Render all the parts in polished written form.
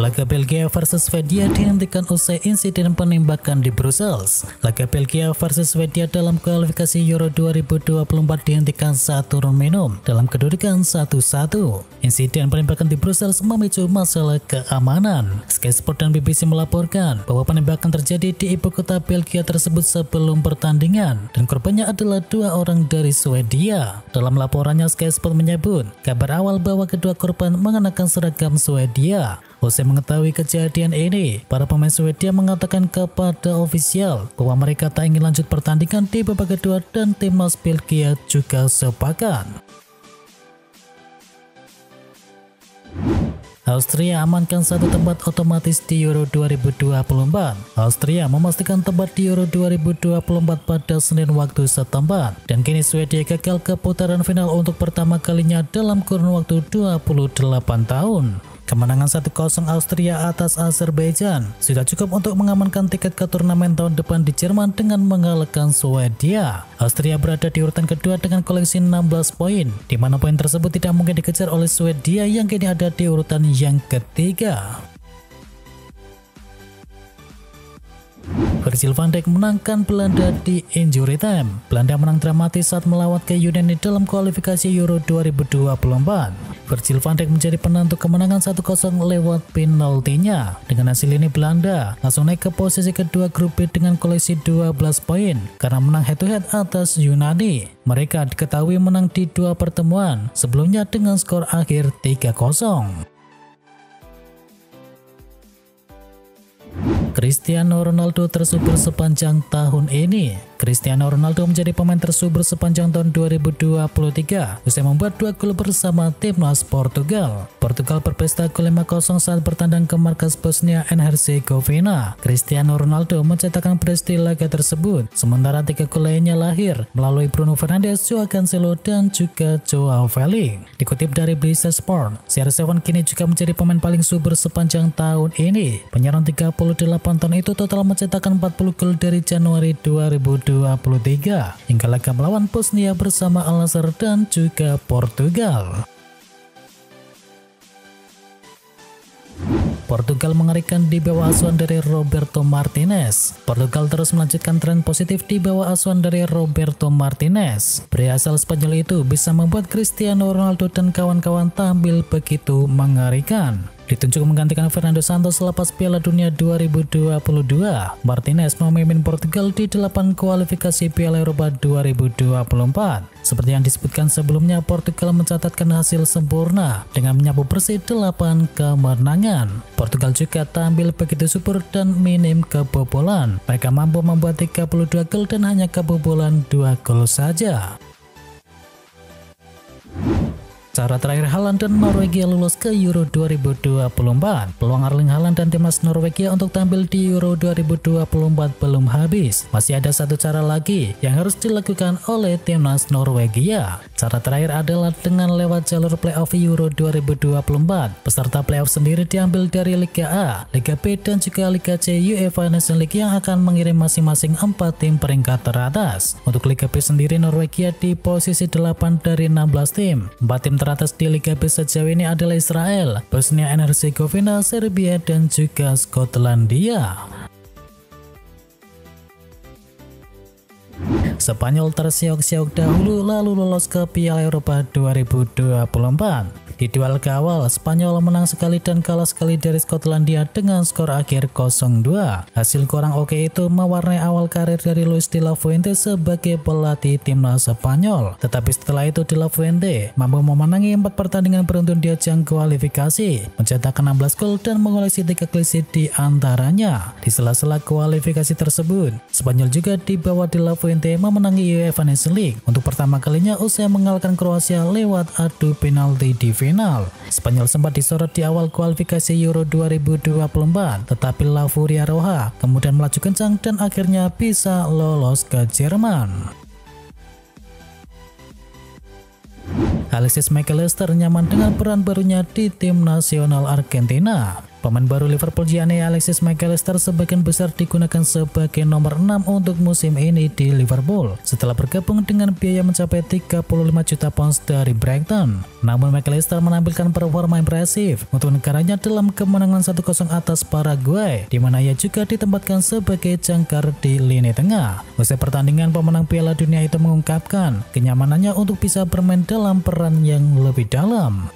Laga Belgia versus Swedia dihentikan usai insiden penembakan di Brussels. Laga Belgia versus Swedia dalam kualifikasi Euro 2024 dihentikan saat turun minum dalam kedudukan 1-1. Insiden penembakan di Brussels memicu masalah keamanan. Sky Sport dan BBC melaporkan bahwa penembakan terjadi di ibu kota Belgia tersebut sebelum pertandingan dan korbannya adalah 2 orang dari Swedia. Dalam laporannya, Sky Sport menyebut kabar awal bahwa kedua korban mengenakan seragam Swedia. Usai mengetahui kejadian ini, para pemain Swedia mengatakan kepada ofisial bahwa mereka tak ingin lanjut pertandingan di babak kedua dan timnas Belgia juga sepakat. Austria amankan satu tempat otomatis di Euro 2024. Austria memastikan tempat di Euro 2024 pada Senin waktu setempat, dan kini Swedia gagal ke putaran final untuk pertama kalinya dalam kurun waktu 28 tahun. Kemenangan 1-0 Austria atas Azerbaijan sudah cukup untuk mengamankan tiket ke turnamen tahun depan di Jerman dengan mengalahkan Swedia. Austria berada di urutan kedua dengan koleksi 16 poin, di mana poin tersebut tidak mungkin dikejar oleh Swedia yang kini ada di urutan yang ketiga. Virgil van Dijk menangkan Belanda di injury time. Belanda menang dramatis saat melawat ke Yunani dalam kualifikasi Euro 2024. Virgil van Dijk menjadi penentu kemenangan 1-0 lewat penaltinya. Dengan hasil ini Belanda langsung naik ke posisi kedua grup B dengan koleksi 12 poin karena menang head to head atas Yunani. Mereka diketahui menang di 2 pertemuan sebelumnya dengan skor akhir 3-0. Cristiano Ronaldo tersubur sepanjang tahun ini. Cristiano Ronaldo menjadi pemain tersubur sepanjang tahun 2023 usai membuat 2 gol bersama timnas Portugal. Portugal berpesta gol 5-0 saat bertandang ke markas Bosnia and Herzegovina. Cristiano Ronaldo mencetakkan brace di laga tersebut, sementara 3 gol lainnya lahir melalui Bruno Fernandes, Joao Cancelo, dan juga Joao Felix. Dikutip dari Bleacher Sport, CR7 kini juga menjadi pemain paling subur sepanjang tahun ini. Penyerang 38 tahun itu total mencetakkan 40 gol dari Januari 2023 hingga laga melawan Bosnia bersama Al-Nassr dan juga Portugal. Portugal mengerikan di bawah asuhan dari Roberto Martinez. Portugal terus melanjutkan tren positif di bawah asuhan dari Roberto Martinez. Pria asal Spanyol itu bisa membuat Cristiano Ronaldo dan kawan-kawan tampil begitu mengerikan. Ditunjuk menggantikan Fernando Santos selepas Piala Dunia 2022, Martinez memimpin Portugal di 8 kualifikasi Piala Eropa 2024. Seperti yang disebutkan sebelumnya, Portugal mencatatkan hasil sempurna dengan menyapu bersih 8 kemenangan. Portugal juga tampil begitu subur dan minim kebobolan. Mereka mampu membuat 32 gol dan hanya kebobolan 2 gol saja. Cara terakhir Haaland dan Norwegia lolos ke Euro 2024. Peluang Erling Haaland dan timnas Norwegia untuk tampil di Euro 2024 belum habis. Masih ada satu cara lagi yang harus dilakukan oleh timnas Norwegia. Cara terakhir adalah dengan lewat jalur playoff Euro 2024. Peserta playoff sendiri diambil dari Liga A, Liga B, dan juga Liga C UEFA Nations League yang akan mengirim masing-masing 4 tim peringkat teratas. Untuk Liga B sendiri, Norwegia di posisi 8 dari 16 tim. 4 tim teratas di Liga B sejauh ini adalah Israel, Bosnia and Herzegovina, Serbia, dan juga Skotlandia. Spanyol tersiok-siok dahulu lalu lolos ke Piala Eropa 2024. Di duel awal, Spanyol menang sekali dan kalah sekali dari Skotlandia dengan skor akhir 0-2. Hasil kurang oke itu mewarnai awal karir dari Luis de la Fuente sebagai pelatih timnas Spanyol. Tetapi setelah itu de la Fuente mampu memenangi 4 pertandingan beruntun di ajang kualifikasi, mencetak 16 gol dan mengoleksi 3 clean sheet di antaranya. Di sela-sela kualifikasi tersebut, Spanyol juga dibawa de la Fuente memenangi UEFA Nations League untuk pertama kalinya usai mengalahkan Kroasia lewat adu penalti di final. Spanyol sempat disorot di awal kualifikasi Euro 2024, tetapi La Furia Roja kemudian melaju kencang dan akhirnya bisa lolos ke Jerman. Alexis McAllister nyaman dengan peran barunya di tim nasional Argentina. Pemain baru Liverpool yakni Alexis Mac Allister sebagian besar digunakan sebagai nomor 6 untuk musim ini di Liverpool setelah bergabung dengan biaya mencapai 35 juta pounds dari Brighton. Namun Mac Allister menampilkan performa impresif untuk negaranya dalam kemenangan 1-0 atas Paraguay, di mana ia juga ditempatkan sebagai jangkar di lini tengah. Usai pertandingan, pemenang Piala Dunia itu mengungkapkan kenyamanannya untuk bisa bermain dalam peran yang lebih dalam.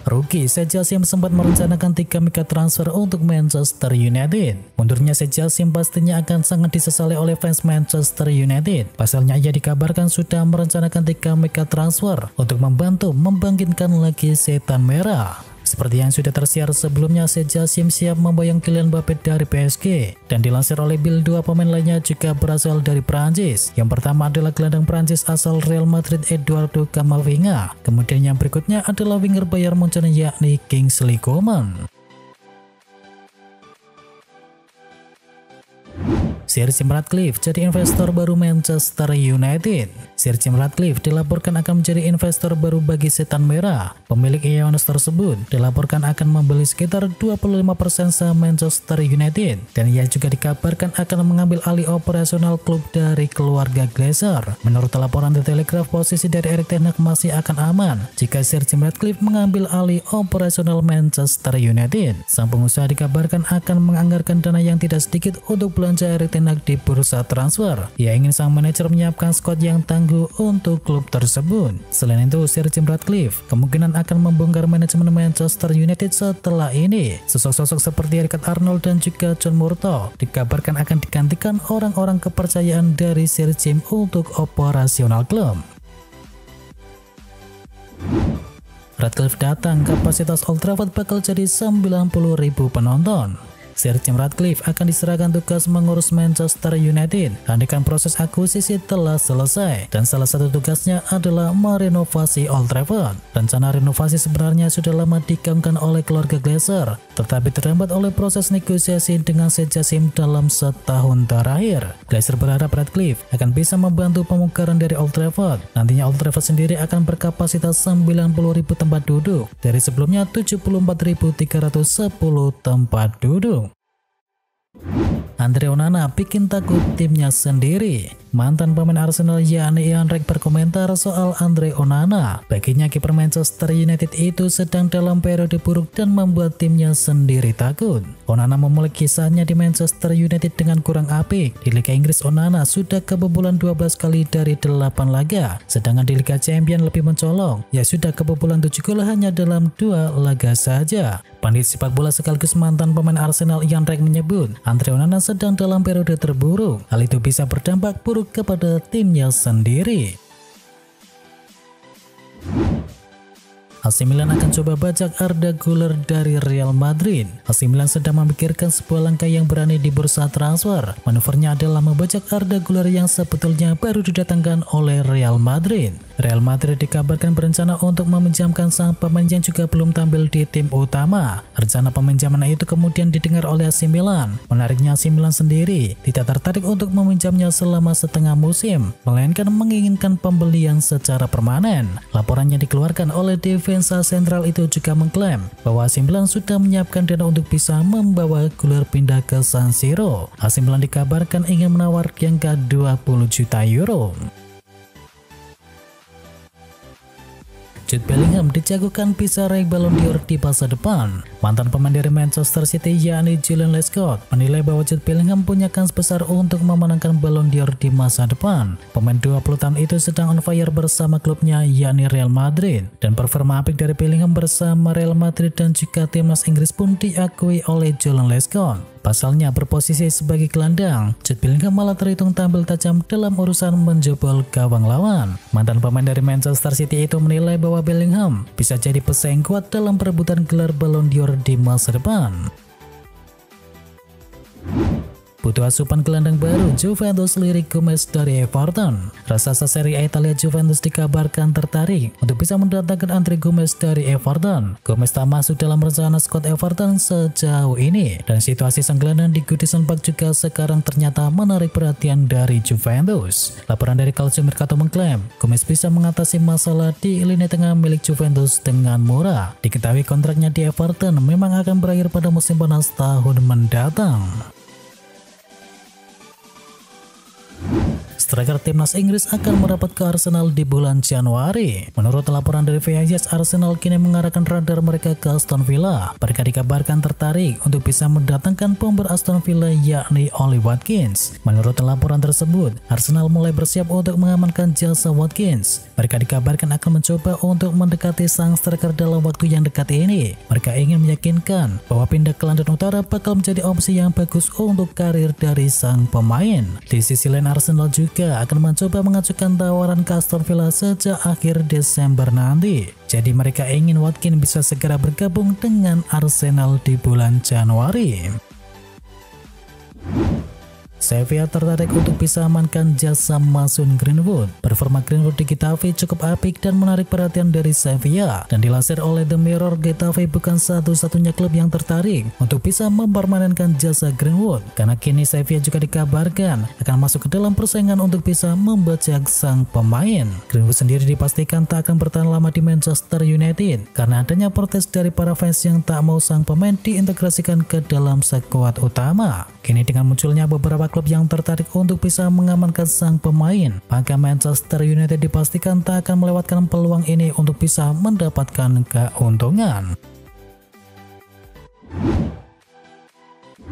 Rookie Said Jassim sempat merencanakan 3 mega transfer untuk Manchester United. Mundurnya Said Jassim pastinya akan sangat disesali oleh fans Manchester United. Pasalnya ia dikabarkan sudah merencanakan 3 mega transfer untuk membantu membangkitkan lagi setan merah. Seperti yang sudah tersiar sebelumnya, Said Jassim siap memboyong Kylian Mbappe dari PSG. Dan dilansir oleh Bill, 2 pemain lainnya juga berasal dari Prancis. Yang pertama adalah gelandang Prancis asal Real Madrid Eduardo Camavinga. Kemudian yang berikutnya adalah winger Bayern Munchen yakni Kingsley Coman. Sir Jim Ratcliffe jadi investor baru Manchester United. Sir Jim Ratcliffe dilaporkan akan menjadi investor baru bagi setan merah. Pemilik Ionis tersebut dilaporkan akan membeli sekitar 25% saham Manchester United, dan ia juga dikabarkan akan mengambil alih operasional klub dari keluarga Glazer. Menurut laporan The Telegraph, posisi dari Erik ten Hag masih akan aman jika Sir Jim Ratcliffe mengambil alih operasional Manchester United. Sang pengusaha dikabarkan akan menganggarkan dana yang tidak sedikit untuk belanja Erik ten Hag di bursa transfer. Ia ingin sang manajer menyiapkan skuad yang tangguh untuk klub tersebut. Selain itu, Sir Jim Ratcliffe kemungkinan akan membongkar manajemen Manchester United setelah ini. Sosok-sosok seperti Richard Arnold dan juga John Murtough dikabarkan akan digantikan orang-orang kepercayaan dari Sir Jim untuk operasional klub. Ratcliffe datang, kapasitas Old Trafford bakal jadi 90.000 penonton. Sir Jim Ratcliffe akan diserahkan tugas mengurus Manchester United andaikan proses akuisisi telah selesai, dan salah satu tugasnya adalah merenovasi Old Trafford. Rencana renovasi sebenarnya sudah lama digaungkan oleh keluarga Glazer, tetapi terhambat oleh proses negosiasi dengan Said Jassim dalam setahun terakhir. Glazer berharap Ratcliffe akan bisa membantu pemugaran dari Old Trafford. Nantinya Old Trafford sendiri akan berkapasitas 90.000 tempat duduk dari sebelumnya 74.310 tempat duduk. Andre Onana bikin takut timnya sendiri. Mantan pemain Arsenal yakni Ian Wright berkomentar soal Andre Onana. Baginya kiper Manchester United itu sedang dalam periode buruk dan membuat timnya sendiri takut. Onana memulai kisahnya di Manchester United dengan kurang apik. Di Liga Inggris, Onana sudah kebobolan 12 kali dari 8 laga. Sedangkan di Liga Champions lebih mencolok. Ia sudah kebobolan 7 gol hanya dalam 2 laga saja. Pandit sepak bola sekaligus mantan pemain Arsenal Ian Wright menyebut Andre Onana sedang dalam periode terburuk. Hal itu bisa berdampak buruk kepada timnya sendiri. AC Milan akan coba bajak Arda Güler dari Real Madrid. AC Milan sedang memikirkan sebuah langkah yang berani di bursa transfer. Manuvernya adalah membajak Arda Güler yang sebetulnya baru didatangkan oleh Real Madrid. Real Madrid dikabarkan berencana untuk meminjamkan sang pemain yang juga belum tampil di tim utama. Rencana peminjaman itu kemudian didengar oleh AC Milan. Menariknya, AC Milan sendiri tidak tertarik untuk meminjamnya selama setengah musim, melainkan menginginkan pembelian secara permanen. Laporan yang dikeluarkan oleh Defensa Central itu juga mengklaim bahwa AC Milan sudah menyiapkan dana untuk bisa membawa Güler pindah ke San Siro. AC Milan dikabarkan ingin menawar hingga 20 juta euro. Jude Bellingham dijagokan bisa raih Ballon d'Or di masa depan. Mantan pemain dari Manchester City yakni Julian Lescott menilai bahwa Jude Bellingham punya kans besar untuk memenangkan Ballon d'Or di masa depan. Pemain 20 tahun itu sedang on fire bersama klubnya yakni Real Madrid, dan performa apik dari Bellingham bersama Real Madrid dan juga timnas Inggris pun diakui oleh Julian Lescott. Pasalnya berposisi sebagai gelandang, Jude Bellingham malah terhitung tampil tajam dalam urusan menjebol gawang lawan. Mantan pemain dari Manchester City itu menilai bahwa Bellingham bisa jadi pesaing kuat dalam perebutan gelar Ballon d'Or di masa depan. butuh asupan gelandang baru. Juventus lirik Gomez dari Everton. Raksasa Serie A Italia Juventus dikabarkan tertarik untuk bisa mendatangkan Andre Gomez dari Everton. Gomez tak masuk dalam rencana skuad Everton sejauh ini, dan situasi sang gelandang di Goodison Park juga sekarang ternyata menarik perhatian dari Juventus. Laporan dari Calcio Mercato mengklaim Gomez bisa mengatasi masalah di lini tengah milik Juventus dengan murah. Diketahui kontraknya di Everton memang akan berakhir pada musim panas tahun mendatang. Striker timnas Inggris akan merapat ke Arsenal di bulan Januari. Menurut laporan dari VIS, Arsenal kini mengarahkan radar mereka ke Aston Villa. Mereka dikabarkan tertarik untuk bisa mendatangkan pemburu Aston Villa yakni Ollie Watkins. Menurut laporan tersebut, Arsenal mulai bersiap untuk mengamankan jasa Watkins. Mereka dikabarkan akan mencoba untuk mendekati sang striker dalam waktu yang dekat ini. Mereka ingin meyakinkan bahwa pindah ke London Utara bakal menjadi opsi yang bagus untuk karir dari sang pemain. Di sisi lain, Arsenal juga akan mencoba mengajukan tawaran ke Aston Villa sejak akhir Desember nanti. Jadi mereka ingin Watkins bisa segera bergabung dengan Arsenal di bulan Januari. Sevilla tertarik untuk bisa amankan jasa Mason Greenwood. Performa Greenwood di Getafe cukup apik dan menarik perhatian dari Sevilla. Dan dilansir oleh The Mirror, Getafe bukan satu-satunya klub yang tertarik untuk bisa mempermanenkan jasa Greenwood, karena kini Sevilla juga dikabarkan akan masuk ke dalam persaingan untuk bisa membajak sang pemain. Greenwood sendiri dipastikan tak akan bertahan lama di Manchester United karena adanya protes dari para fans yang tak mau sang pemain diintegrasikan ke dalam skuad utama. Kini dengan munculnya beberapa klub yang tertarik untuk bisa mengamankan sang pemain, maka Manchester United dipastikan tak akan melewatkan peluang ini untuk bisa mendapatkan keuntungan.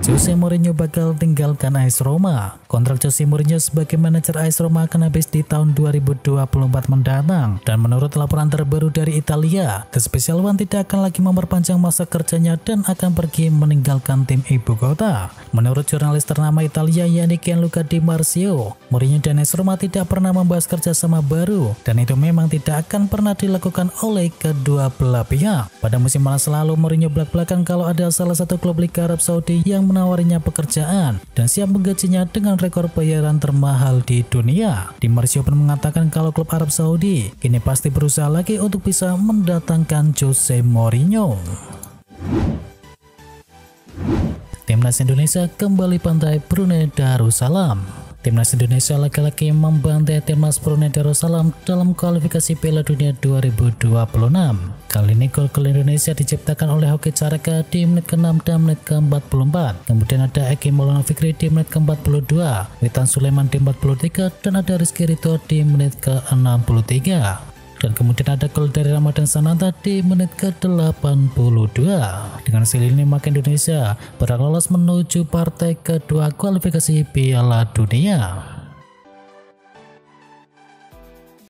Jose Mourinho bakal tinggalkan AS Roma. Kontrak Jose Mourinho sebagai manajer AS Roma akan habis di tahun 2024 mendatang. Dan menurut laporan terbaru dari Italia, The Special One tidak akan lagi memperpanjang masa kerjanya dan akan pergi meninggalkan tim ibu kota. Menurut jurnalis ternama Italia yakni Gianluca Di Marzio, Mourinho dan AS Roma tidak pernah membahas kerjasama baru, dan itu memang tidak akan pernah dilakukan oleh kedua belah pihak. Pada musim panas lalu, Mourinho belak-belakan kalau ada salah satu klub Liga Arab Saudi yang menawarinya pekerjaan dan siap menggajinya dengan rekor bayaran termahal di dunia. Di Marzio pun mengatakan kalau klub Arab Saudi kini pasti berusaha lagi untuk bisa mendatangkan Jose Mourinho. Timnas Indonesia kembali pantai Brunei Darussalam. Timnas Indonesia laki-laki membantai Timnas Brunei Darussalam dalam kualifikasi Piala Dunia 2026. Kali ini gol Indonesia diciptakan oleh Hoki Caraka di menit ke-6 dan menit ke-44. Kemudian ada Eki Maulana Fikri di menit ke-42, Witan Sulaiman di 43, dan ada Rizky Ridho di menit ke-63. Dan kemudian ada gol dari Ramadan Sananta di menit ke-82. Dengan hasil ini maka Indonesia berhak lolos menuju partai kedua kualifikasi Piala Dunia.